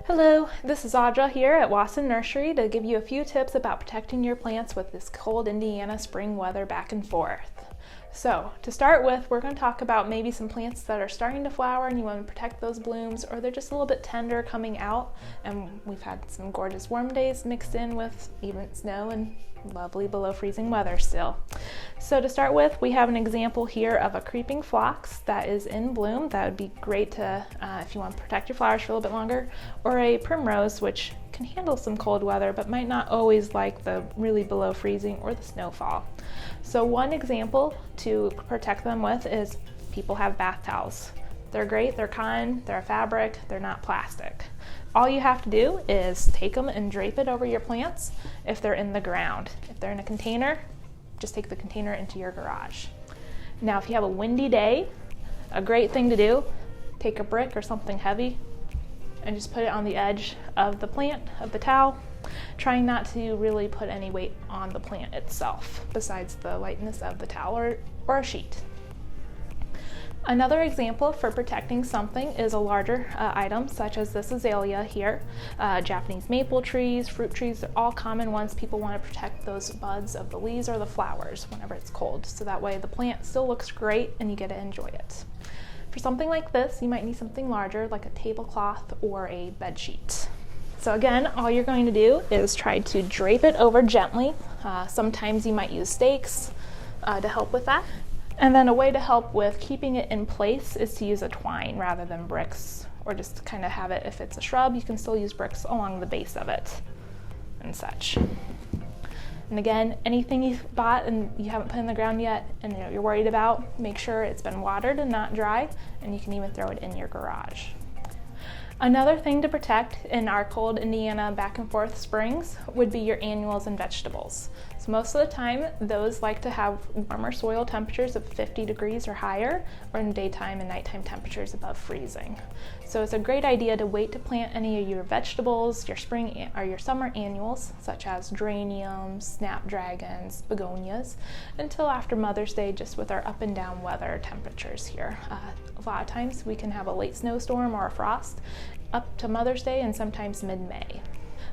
Hello, this is Audra here at Wasson Nursery to give you a few tips about protecting your plants with this cold Indiana spring weather back and forth. So to start with, we're going to talk about maybe some plants that are starting to flower and you want to protect those blooms, or they're just a little bit tender coming out, and we've had some gorgeous warm days mixed in with even snow and lovely below freezing weather still. So to start with, we have an example here of a creeping phlox that is in bloom. That would be great to if you want to protect your flowers for a little bit longer, or a primrose, which can handle some cold weather but might not always like the really below freezing or the snowfall. So one example to protect them with is people have bath towels. They're great, they're cotton, they're a fabric, they're not plastic. All you have to do is take them and drape it over your plants if they're in the ground. If they're in a container, just take the container into your garage. Now if you have a windy day, a great thing to do, take a brick or something heavy and just put it on the edge of the plant, of the towel, trying not to really put any weight on the plant itself besides the lightness of the towel or a sheet. Another example for protecting something is a larger item, such as this azalea here. Japanese maple trees, fruit trees, are all common ones. People want to protect those buds of the leaves or the flowers whenever it's cold, so that way the plant still looks great and you get to enjoy it. For something like this, you might need something larger, like a tablecloth or a bed sheet. So again, all you're going to do is try to drape it over gently. Sometimes you might use stakes to help with that. And then a way to help with keeping it in place is to use a twine rather than bricks, or just kind of have it, if it's a shrub, you can still use bricks along the base of it and such. And again, anything you've bought and you haven't put in the ground yet and you're worried about, make sure it's been watered and not dry, and you can even throw it in your garage. Another thing to protect in our cold Indiana back and forth springs would be your annuals and vegetables. So most of the time, those like to have warmer soil temperatures of 50 degrees or higher, or in daytime and nighttime temperatures above freezing. So it's a great idea to wait to plant any of your vegetables, your spring or your summer annuals, such as geraniums, snapdragons, begonias, until after Mother's Day, just with our up and down weather temperatures here. A lot of times we can have a late snowstorm or a frost up to Mother's Day and sometimes mid-May.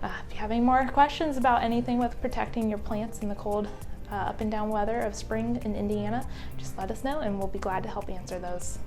If you have any more questions about anything with protecting your plants in the cold up and down weather of spring in Indiana, just let us know and we'll be glad to help answer those.